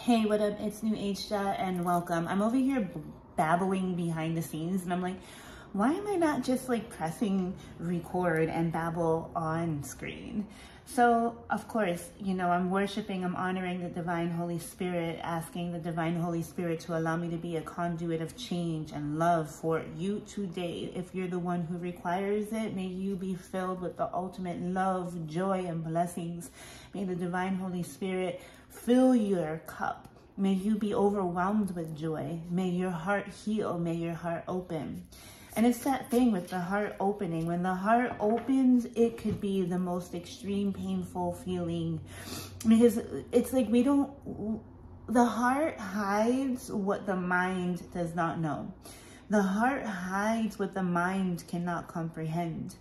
Hey, what up? It's New Age and welcome. I'm over here babbling behind the scenes and I'm like, why am I not just like pressing record and babble on screen? So of course, you know, I'm worshiping, I'm honoring the Divine Holy Spirit, asking the Divine Holy Spirit to allow me to be a conduit of change and love for you today. If you're the one who requires it, may you be filled with the ultimate love, joy, and blessings. May the Divine Holy Spirit fill your cup. May you be overwhelmed with joy. May your heart heal. May your heart open. And it's that thing with the heart opening. When the heart opens, it could be the most extreme painful feeling, because it's like the heart hides what the mind does not know. The heart hides what the mind cannot comprehend.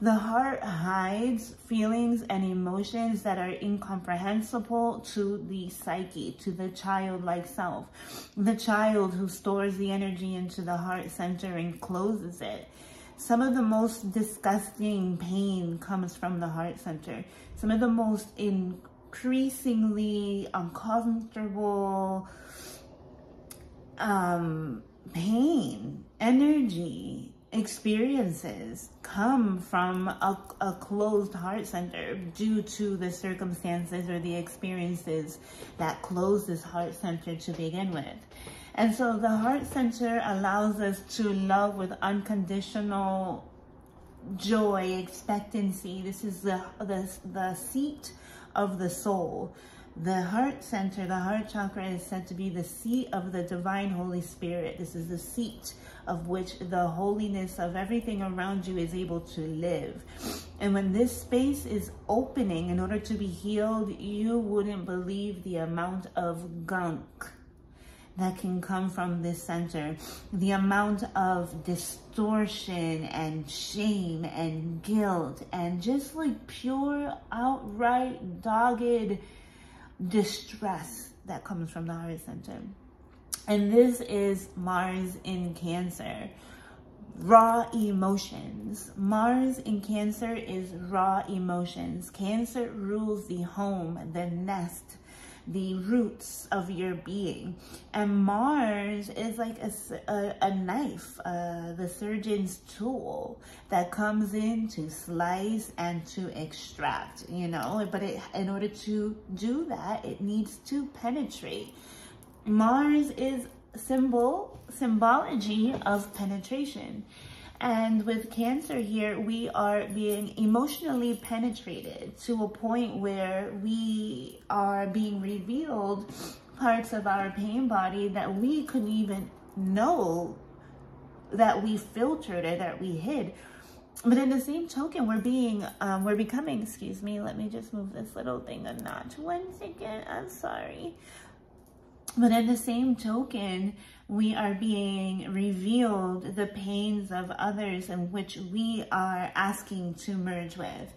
The heart hides feelings and emotions that are incomprehensible to the psyche, to the childlike self. The child who stores the energy into the heart center and closes it. Some of the most disgusting pain comes from the heart center. Some of the most increasingly uncomfortable pain, energy, experiences come from a closed heart center due to the circumstances or the experiences that close this heart center to begin with. And so the heart center allows us to love with unconditional joy, expectancy. This is the seat of the soul. The heart center, the heart chakra, is said to be the seat of the Divine Holy Spirit. This is the seat of which the holiness of everything around you is able to live. And when this space is opening in order to be healed, you wouldn't believe the amount of gunk that can come from this center. The amount of distortion and shame and guilt and just like pure, outright, dogged distress that comes from the heart center. And this is Mars in Cancer. Raw emotions. Mars in Cancer is raw emotions. Cancer rules the home, the nest, the roots of your being. And Mars is like a knife, the surgeon's tool that comes in to slice and to extract, you know, but in order to do that, it needs to penetrate. Mars is symbology of penetration. And with Cancer here, we are being emotionally penetrated to a point where we are being revealed parts of our pain body that we couldn't even know that we filtered or that we hid. But in the same token, we're becoming, excuse me, let me just move this little thing a notch. 1 second, I'm sorry. But in the same token, we are being revealed the pains of others in which we are asking to merge with.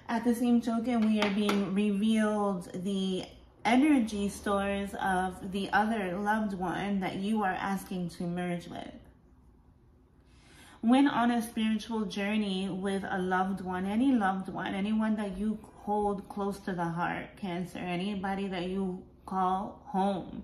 At the same token, we are being revealed the energy stores of the other loved one that you are asking to merge with. When on a spiritual journey with a loved one, any loved one, anyone that you hold close to the heart, Cancer, anybody that you call home,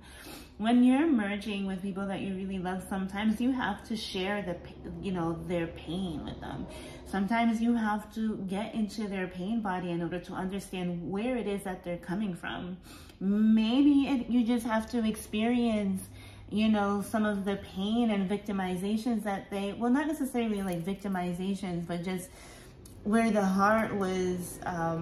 when you're merging with people that you really love, sometimes you have to share their pain with them. Sometimes you have to get into their pain body in order to understand where it is that they're coming from. Maybe you just have to experience, you know, some of the pain and victimizations that well, not necessarily like victimizations, but just where the heart was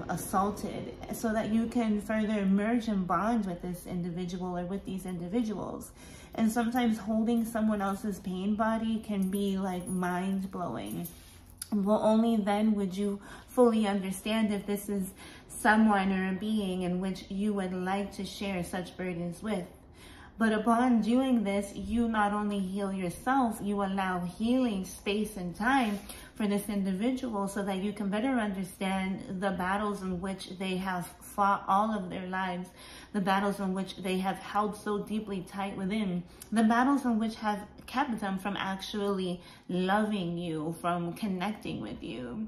assaulted, so that you can further merge and bond with this individual or with these individuals. And sometimes holding someone else's pain body can be like mind-blowing. Well, only then would you fully understand if this is someone or a being in which you would like to share such burdens with. But upon doing this, you not only heal yourself, you allow healing space and time for this individual so that you can better understand the battles in which they have fought all of their lives, the battles in which they have held so deeply tight within, the battles in which have kept them from actually loving you, from connecting with you.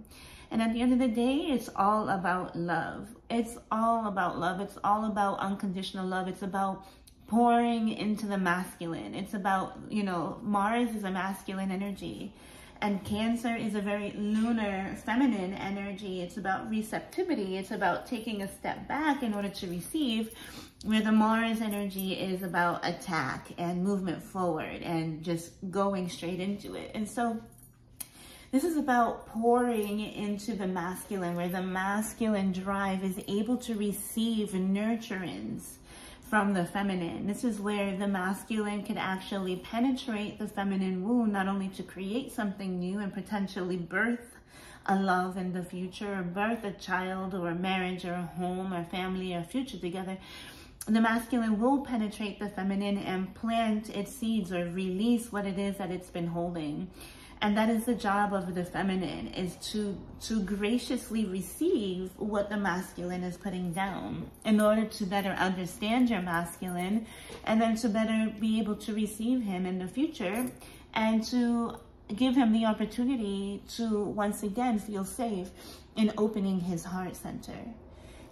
And at the end of the day, it's all about love. It's all about love. It's all about unconditional love. It's about pouring into the masculine. It's about, you know, Mars is a masculine energy, and Cancer is a very lunar, feminine energy. It's about receptivity. It's about taking a step back in order to receive, where the Mars energy is about attack and movement forward and just going straight into it. And so this is about pouring into the masculine, where the masculine drive is able to receive nurturance from the feminine. This is where the masculine could actually penetrate the feminine womb, not only to create something new and potentially birth a love in the future, or birth a child or a marriage or a home or family or future together. The masculine will penetrate the feminine and plant its seeds or release what it is that it's been holding. And that is the job of the feminine, is to graciously receive what the masculine is putting down in order to better understand your masculine, and then to better be able to receive him in the future, and to give him the opportunity to once again feel safe in opening his heart center.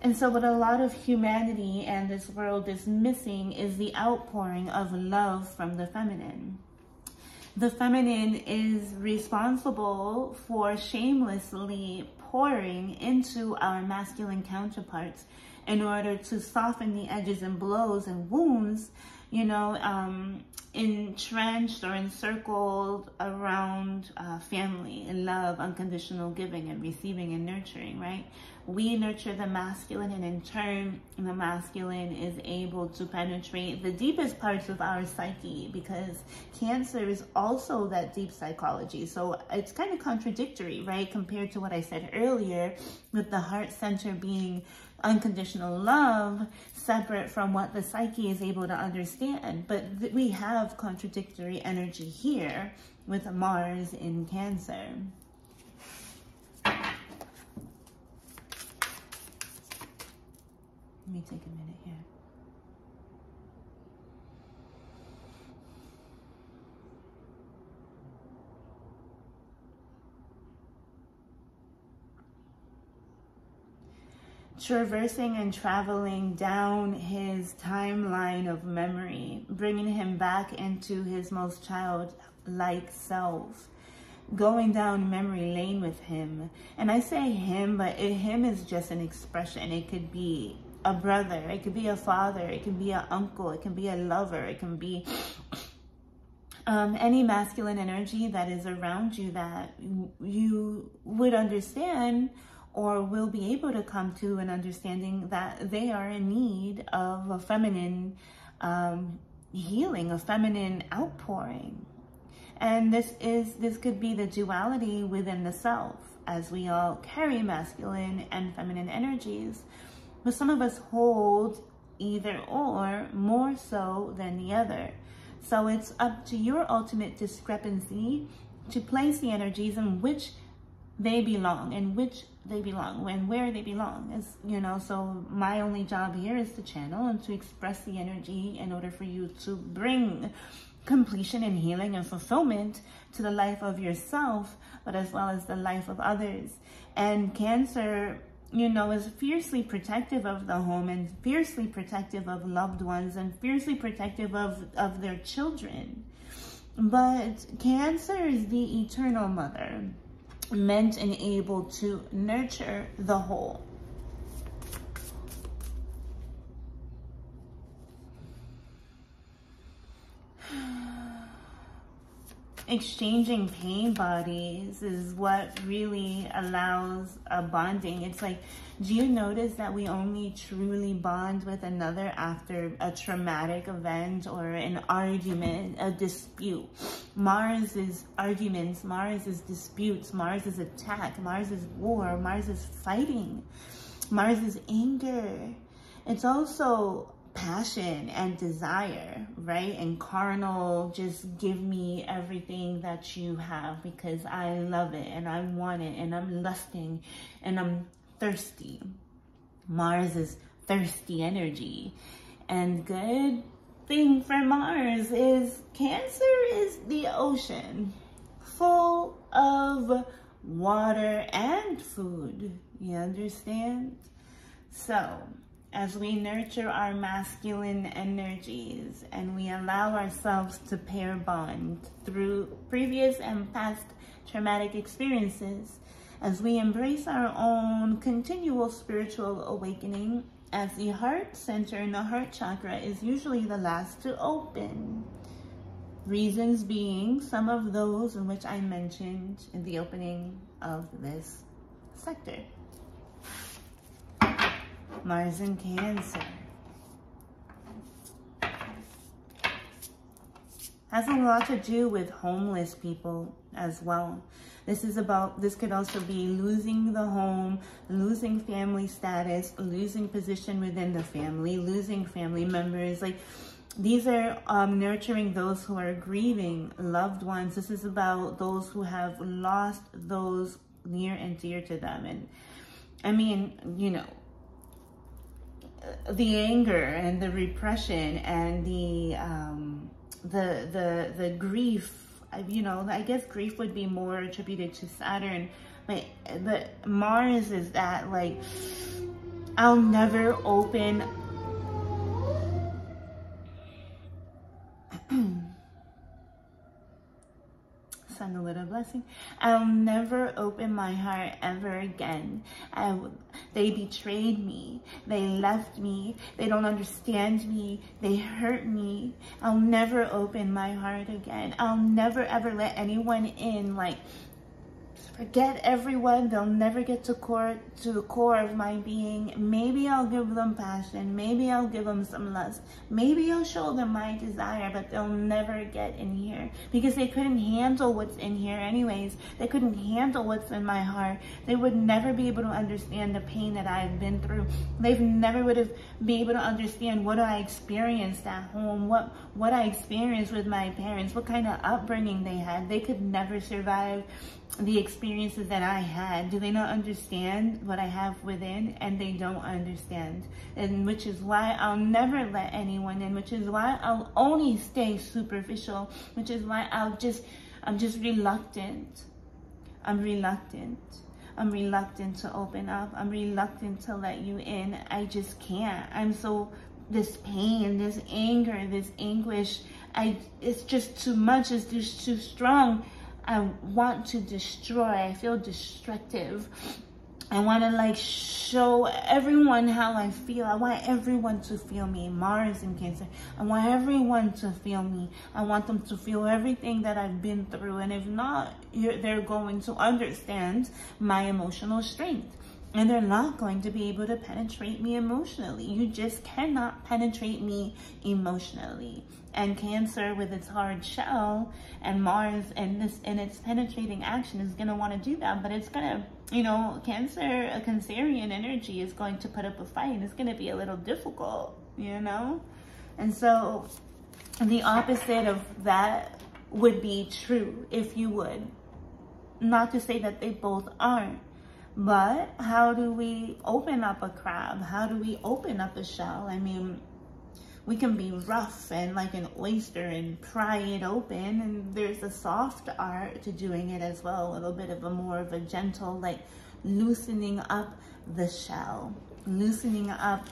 And so what a lot of humanity and this world is missing is the outpouring of love from the feminine. The feminine is responsible for shamelessly pouring into our masculine counterparts in order to soften the edges and blows and wounds, you know, entrenched or encircled around family and love, unconditional giving and receiving and nurturing, right? We nurture the masculine, and in turn, the masculine is able to penetrate the deepest parts of our psyche, because Cancer is also that deep psychology. So it's kind of contradictory, right? Compared to what I said earlier, with the heart center being unconditional love, separate from what the psyche is able to understand. But we have contradictory energy here with Mars in Cancer. Let me take a minute here. Traversing and traveling down his timeline of memory, bringing him back into his most childlike self, going down memory lane with him. And I say him, but him is just an expression. It could be a brother, it could be a father, it can be an uncle, it can be a lover, it can be any masculine energy that is around you that you would understand, or will be able to come to an understanding that they are in need of a feminine healing, a feminine outpouring. And this could be the duality within the self, as we all carry masculine and feminine energies. But some of us hold either or more so than the other. So it's up to your ultimate discrepancy to place the energies in which they belong, and which they belong, and where they belong. As you know, so my only job here is to channel and to express the energy in order for you to bring completion and healing and fulfillment to the life of yourself, but as well as the life of others. And Cancer, you know, is fiercely protective of the home, and fiercely protective of loved ones, and fiercely protective of their children. But Cancer is the eternal mother, meant and able to nurture the whole. Exchanging pain bodies is what really allows a bonding. It's like, do you notice that we only truly bond with another after a traumatic event or an argument, a dispute? Mars is arguments, Mars is disputes, Mars is attack, Mars is war, Mars is fighting, Mars is anger. It's also passion and desire, right? And carnal, just give me everything that you have because I love it and I want it and I'm lusting and I'm thirsty. Mars is thirsty energy. And good thing for Mars is Cancer is the ocean, full of water and food. You understand? So as we nurture our masculine energies and we allow ourselves to pair bond through previous and past traumatic experiences, as we embrace our own continual spiritual awakening, as the heart center and the heart chakra is usually the last to open. Reasons being some of those in which I mentioned in the opening of this sector. Mars in Cancer has a lot to do with homeless people as well. This could also be losing the home, losing family status, losing position within the family, losing family members. Like, these are nurturing those who are grieving loved ones. This is about those who have lost those near and dear to them. And I mean, you know, the anger and the repression and the grief, you know, I guess grief would be more attributed to Saturn, but Mars is that, like, I'll never open send a little blessing. I'll never open my heart ever again. They betrayed me. They left me. They don't understand me. They hurt me. I'll never open my heart again. I'll never ever let anyone in. Like, forget everyone. They'll never get to the core of my being. Maybe I'll give them passion. Maybe I'll give them some lust. Maybe I'll show them my desire, but they'll never get in here because they couldn't handle what's in here anyways. They couldn't handle what's in my heart. They would never be able to understand the pain that I've been through. They've never would have been able to understand what I experienced at home, what I experienced with my parents, what kind of upbringing they had. They could never survive the experiences that I had. Do they not understand what I have within? And they don't understand. And which is why I'll never let anyone in, which is why I'll only stay superficial, which is why I'm just reluctant. I'm reluctant to open up. I'm reluctant to let you in. I just can't. I'm so, this pain, this anger, this anguish, it's just too much. It's just too strong. I want to destroy. I feel destructive. I want to, like, show everyone how I feel. I want everyone to feel me. Mars in Cancer. I want everyone to feel me. I want them to feel everything that I've been through. And if not, they're going to understand my emotional strength. And they're not going to be able to penetrate me emotionally. You just cannot penetrate me emotionally. And Cancer, with its hard shell, and Mars and its penetrating action, is going to want to do that. But it's going to, you know, a Cancerian energy is going to put up a fight, and it's going to be a little difficult, you know? And so the opposite of that would be true, if you would. Not to say that they both aren't. But how do we open up a crab? How do we open up a shell? I mean, we can be rough and like an oyster and pry it open. And there's a soft art to doing it as well. A little bit of more of a gentle, like, loosening up the shell. Loosening up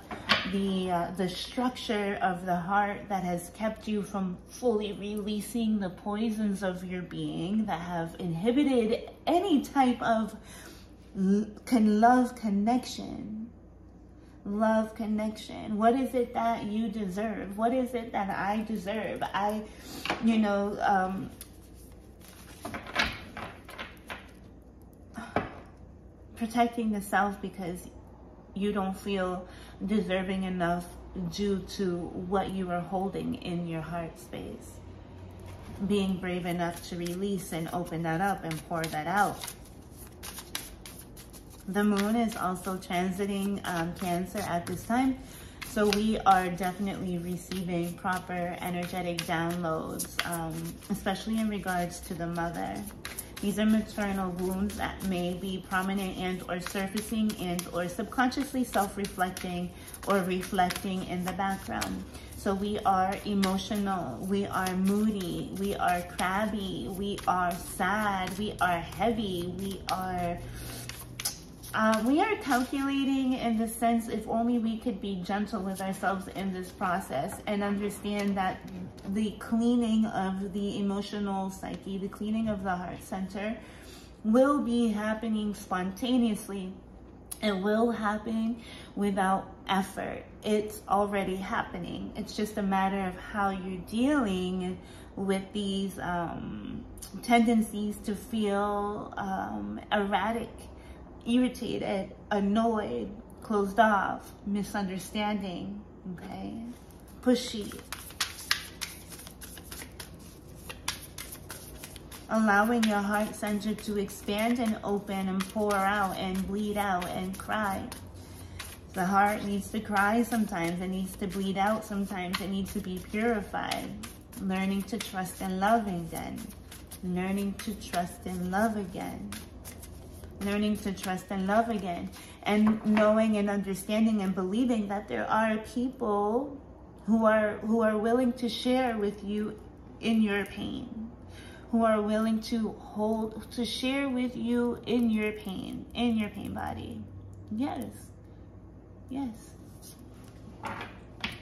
the structure of the heart that has kept you from fully releasing the poisons of your being that have inhibited any type of love connection. Love connection. What is it that you deserve? What is it that I deserve? Protecting the self because you don't feel deserving enough due to what you are holding in your heart space. Being brave enough to release and open that up and pour that out. The moon is also transiting Cancer at this time. So we are definitely receiving proper energetic downloads, especially in regards to the mother. These are maternal wounds that may be prominent and or surfacing and or subconsciously self-reflecting or reflecting in the background. So we are emotional, we are moody, we are crabby, we are sad, we are heavy, we are We are calculating in the sense, if only we could be gentle with ourselves in this process and understand that the cleaning of the emotional psyche, the cleaning of the heart center will be happening spontaneously. It will happen without effort. It's already happening. It's just a matter of how you're dealing with these tendencies to feel erratic, irritated, annoyed, closed off, misunderstanding, okay, pushy. Allowing your heart center to expand and open and pour out and bleed out and cry. The heart needs to cry sometimes. It needs to bleed out sometimes. It needs to be purified. Learning to trust and love again. Learning to trust and love again. Learning to trust and love again. And knowing and understanding and believing that there are people who are willing to share with you in your pain. Who are willing to share with you in your pain body. Yes. Yes.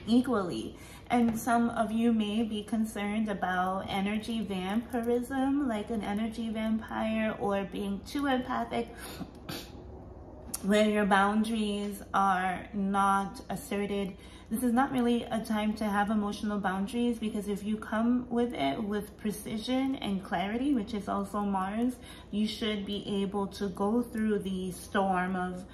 Equally. And some of you may be concerned about energy vampirism, like an energy vampire, or being too empathic, where your boundaries are not asserted. This is not really a time to have emotional boundaries, because if you come with it with precision and clarity, which is also Mars, you should be able to go through the storm of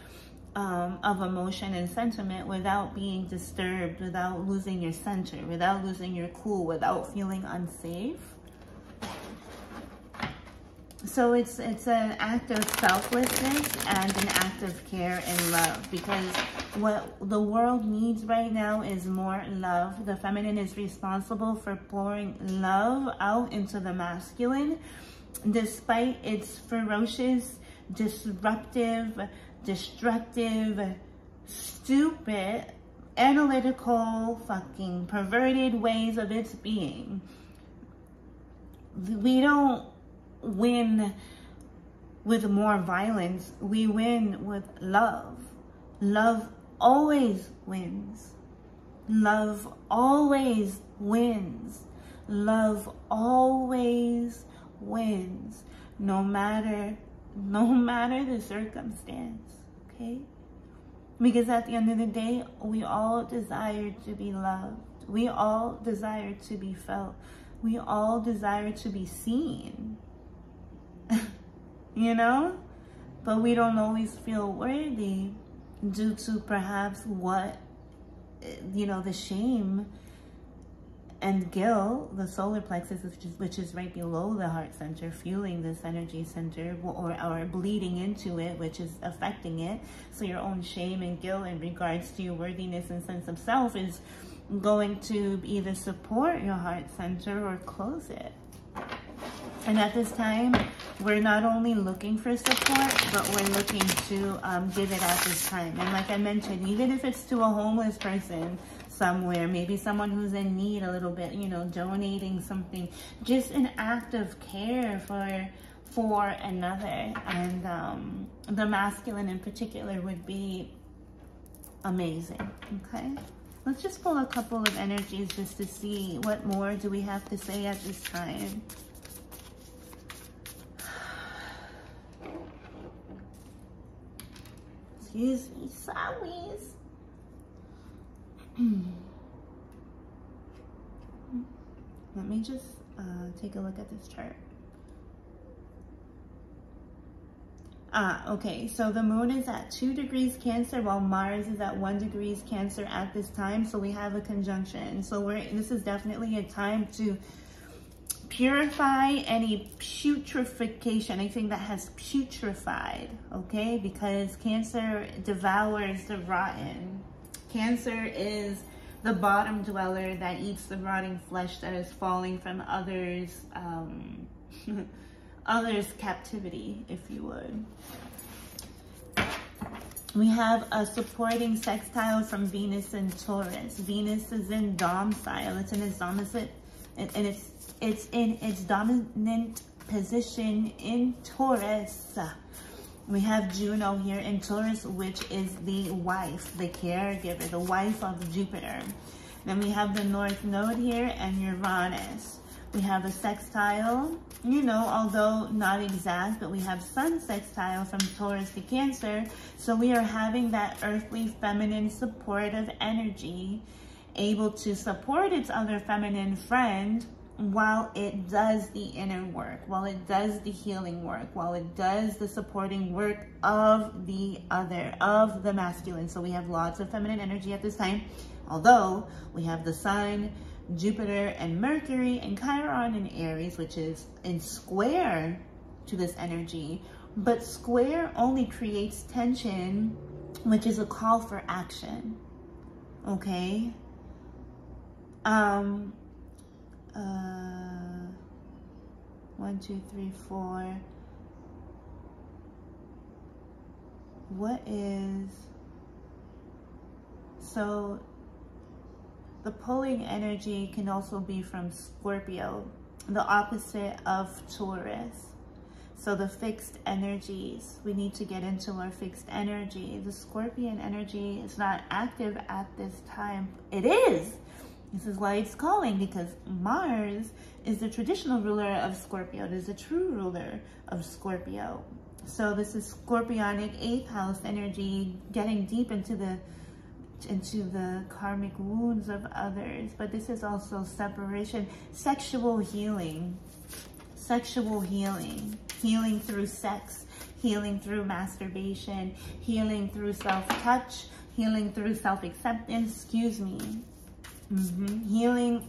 emotion and sentiment without being disturbed, without losing your center, without losing your cool, without feeling unsafe. So it's an act of selflessness and an act of care and love, because what the world needs right now is more love. The feminine is responsible for pouring love out into the masculine, despite its ferocious, disruptive, destructive, stupid, analytical, fucking perverted ways of its being. We don't win with more violence. We win with love. Love always wins. Love always wins. Love always wins, no matter the circumstance, okay? Because at the end of the day, we all desire to be loved. We all desire to be felt. We all desire to be seen. You know? But we don't always feel worthy due to perhaps what, you know, the shame and guilt, the solar plexus, which is right below the heart center, fueling this energy center, or bleeding into it, which is affecting it. So your own shame and guilt in regards to your worthiness and sense of self is going to either support your heart center or close it. And at this time, we're not only looking for support, but we're looking to give it at this time. And like I mentioned, even if it's to a homeless person somewhere, maybe someone who's in need a little bit, you know, donating something, just an act of care for another. And the masculine in particular would be amazing, okay? Let's just pull a couple of energies just to see what more do we have to say at this time. Excuse me, sorry. Let me just take a look at this chart. Okay, so the moon is at 2 degrees Cancer while Mars is at 1 degree Cancer at this time. So we have a conjunction. So this is definitely a time to purify any putrefaction, anything that has putrefied, okay? Because Cancer devours the rotten. Cancer is the bottom dweller that eats the rotting flesh that is falling from others' others' captivity, if you would. We have a supporting sextile from Venus and Taurus. Venus is in domicile. It's in its domicile, and it's in its dominant position in Taurus. We have Juno here in Taurus, which is the wife, the caregiver, the wife of Jupiter. Then we have the North Node here and Uranus. We have a sextile, you know, although not exact, but we have Sun sextile from Taurus to Cancer. So we are having that earthly, feminine, supportive energy, able to support its other feminine friend while it does the inner work, while it does the healing work, while it does the supporting work of the other, of the masculine. So we have lots of feminine energy at this time, although we have the Sun, Jupiter, and Mercury, and Chiron in Aries, which is in square to this energy. But square only creates tension, which is a call for action. Okay? 1, 2, 3, 4. What is... So the pulling energy can also be from Scorpio, the opposite of Taurus. So the fixed energies, we need to get into our fixed energy. The Scorpion energy is not active at this time. It is. This is why it's calling, because Mars is the traditional ruler of Scorpio. It is the true ruler of Scorpio. So this is Scorpionic 8th house energy, getting deep into the karmic wounds of others. But this is also separation, sexual healing, healing through sex, healing through masturbation, healing through self-touch, healing through self-acceptance, healing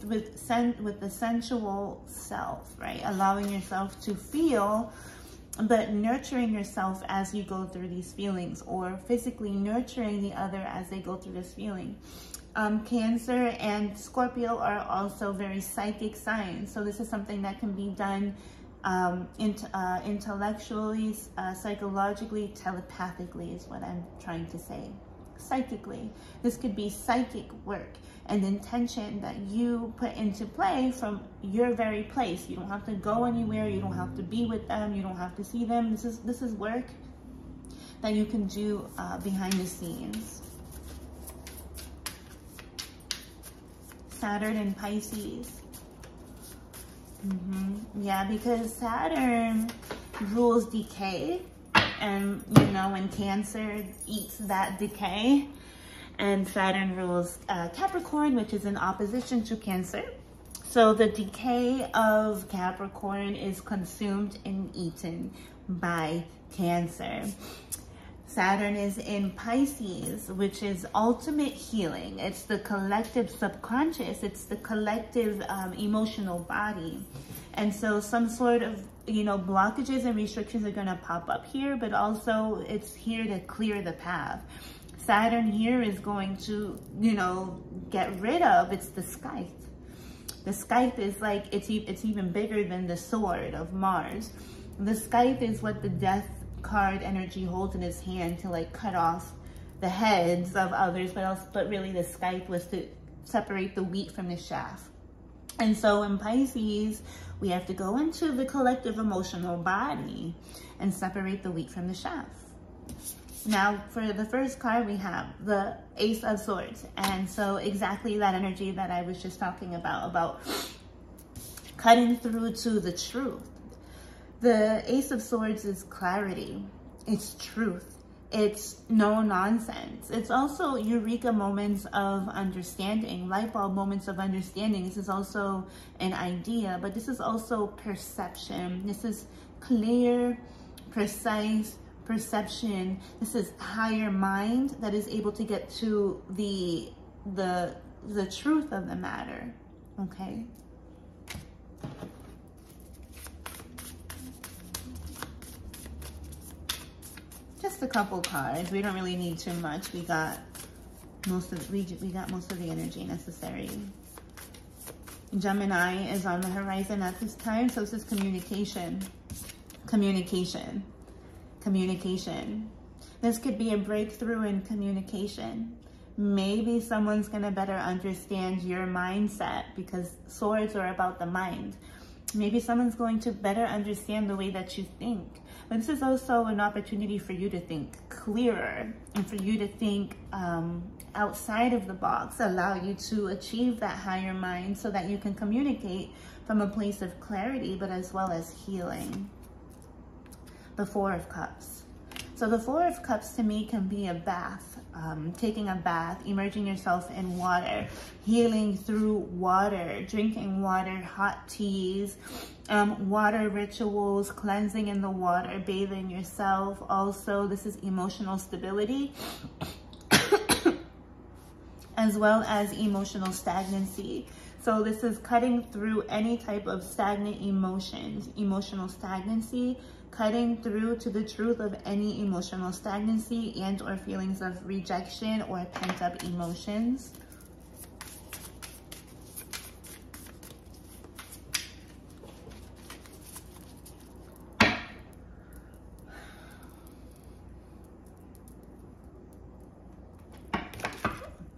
with the sensual self, right? Allowing yourself to feel, but nurturing yourself as you go through these feelings, or physically nurturing the other as they go through this feeling. Cancer and Scorpio are also very psychic signs. So this is something that can be done intellectually, psychologically, telepathically is what I'm trying to say. Psychically. This could be psychic work and intention that you put into play from your very place. You don't have to go anywhere. You don't have to be with them. You don't have to see them. This is work that you can do behind the scenes. Saturn and Pisces. Yeah, because Saturn rules decay. And, you know, when Cancer eats that decay, and Saturn rules Capricorn, which is in opposition to Cancer. So the decay of Capricorn is consumed and eaten by Cancer. Saturn is in Pisces, which is ultimate healing. It's the collective subconscious. It's the collective emotional body. And so some sort of, you know, blockages and restrictions are going to pop up here, but also it's here to clear the path. Saturn here is going to, you know, get rid of, it's the scythe. The scythe is like, it's even bigger than the sword of Mars. The scythe is what the death card energy holds in his hand to like cut off the heads of others, but really the scythe was to separate the wheat from the chaff. And so in Pisces, we have to go into the collective emotional body and separate the wheat from the chaff. Now, for the first card, we have the Ace of Swords. And so exactly that energy that I was just talking about cutting through to the truth. The Ace of Swords is clarity. It's truth. It's no nonsense. It's also eureka moments of understanding, light bulb moments of understanding. This is also an idea, but this is also perception. This is clear, precise perception. This is higher mind that is able to get to the truth of the matter. Okay. Just a couple cards. We don't really need too much. We got most of the energy necessary. Gemini is on the horizon at this time, so this is communication. Communication. This could be a breakthrough in communication. Maybe someone's going to better understand your mindset, because swords are about the mind. Maybe someone's going to better understand the way that you think. But this is also an opportunity for you to think clearer and for you to think outside of the box, allow you to achieve that higher mind so that you can communicate from a place of clarity, but as well as healing. The Four of Cups. So the Four of Cups to me can be a bath, taking a bath, immersing yourself in water, healing through water, drinking water, hot teas, water rituals, cleansing in the water, bathing yourself. Also, this is emotional stability, as well as emotional stagnancy. So this is cutting through any type of stagnant emotions, emotional stagnancy, cutting through to the truth of any emotional stagnancy and or feelings of rejection or pent-up emotions.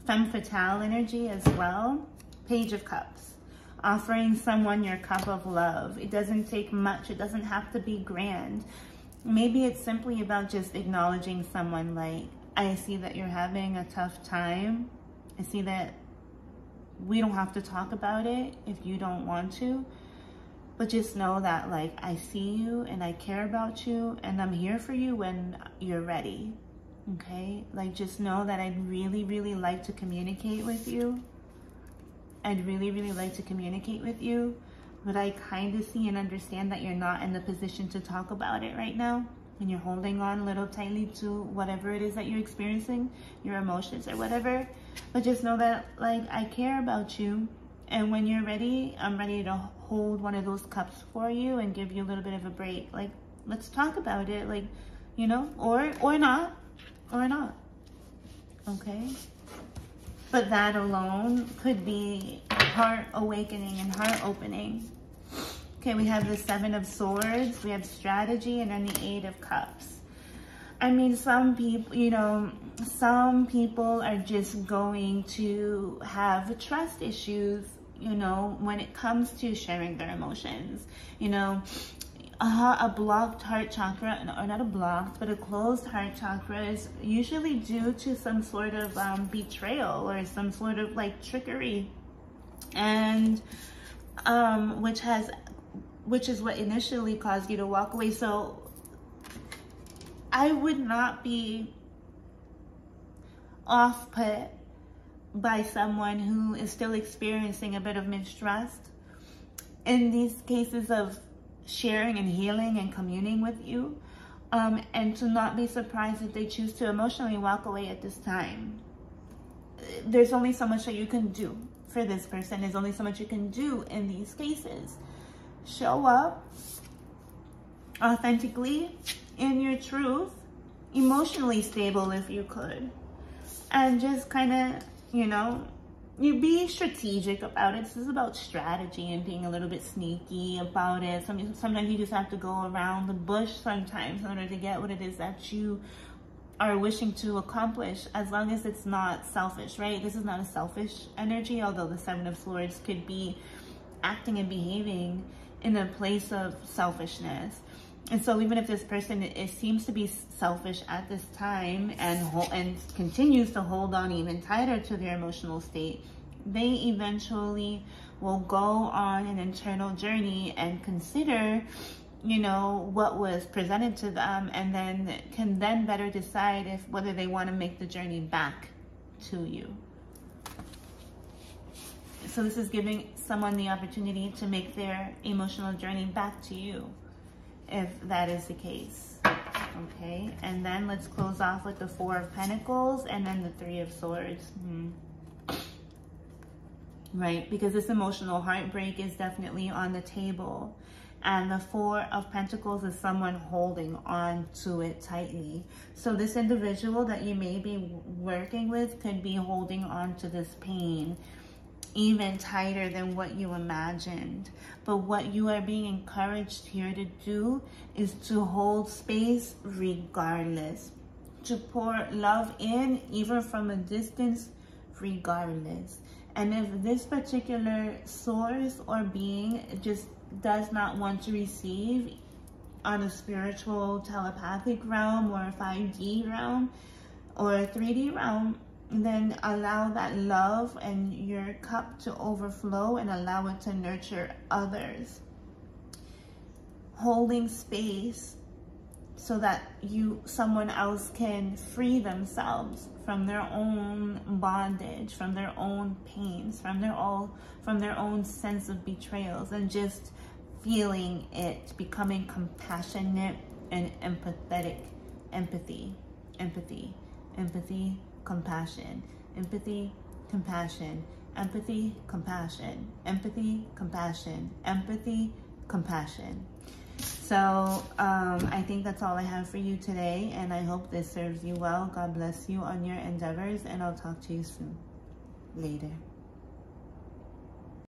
Femme fatale energy as well. Page of Cups. Offering someone your cup of love. It doesn't take much. It doesn't have to be grand. Maybe it's simply about just acknowledging someone, like, I see that you're having a tough time. I see that we don't have to talk about it if you don't want to. But just know that, like, I see you and I care about you and I'm here for you when you're ready. Okay? Like, just know that I'd really, really like to communicate with you. I'd really, really like to communicate with you, but I kind of see and understand that you're not in the position to talk about it right now, and you're holding on a little tightly to whatever it is that you're experiencing, your emotions or whatever. But just know that, like, I care about you, and when you're ready, I'm ready to hold one of those cups for you and give you a little bit of a break. Like, let's talk about it, like, you know, or not, okay? But that alone could be heart awakening and heart opening. Okay, we have the Seven of Swords, we have strategy, and then the Eight of Cups. I mean, some people, you know, some people are just going to have trust issues, you know, when it comes to sharing their emotions. You know, a blocked heart chakra, or not a blocked, but a closed heart chakra is usually due to some sort of betrayal or some sort of like trickery, and which is what initially caused you to walk away. So I would not be off-put by someone who is still experiencing a bit of mistrust in these cases of sharing and healing and communing with you, and to not be surprised if they choose to emotionally walk away at this time. There's only so much that you can do for this person. There's only so much you can do in these cases. Show up authentically in your truth, emotionally stable if you could, and just kind of, you know, you be strategic about it. This is about strategy and being a little bit sneaky about it. Sometimes you just have to go around the bush sometimes in order to get what it is that you are wishing to accomplish, as long as it's not selfish, right? This is not a selfish energy, although the Seven of Swords could be acting and behaving in a place of selfishness. And so even if this person, it seems to be selfish at this time and continues to hold on even tighter to their emotional state, they eventually will go on an internal journey and consider, you know, what was presented to them, and then can then better decide if whether they want to make the journey back to you. So this is giving someone the opportunity to make their emotional journey back to you, if that is the case. Okay, and then let's close off with the Four of Pentacles and then the Three of Swords. Right, because this emotional heartbreak is definitely on the table. And the Four of Pentacles is someone holding on to it tightly. So this individual that you may be working with could be holding on to this pain even tighter than what you imagined. But what you are being encouraged here to do is to hold space regardless, to pour love in even from a distance regardless. And if this particular source or being just does not want to receive on a spiritual telepathic realm or a 5D realm or a 3D realm, then allow that love and your cup to overflow and allow it to nurture others. Holding space so that someone else can free themselves from their own bondage, from their own pains, from their own sense of betrayals, and just feeling it, becoming compassionate and empathetic. Empathy, compassion, empathy, compassion, empathy, compassion, empathy, compassion, empathy, compassion. So I think that's all I have for you today, and I hope this serves you well. God bless you on your endeavors, and I'll talk to you soon. Later.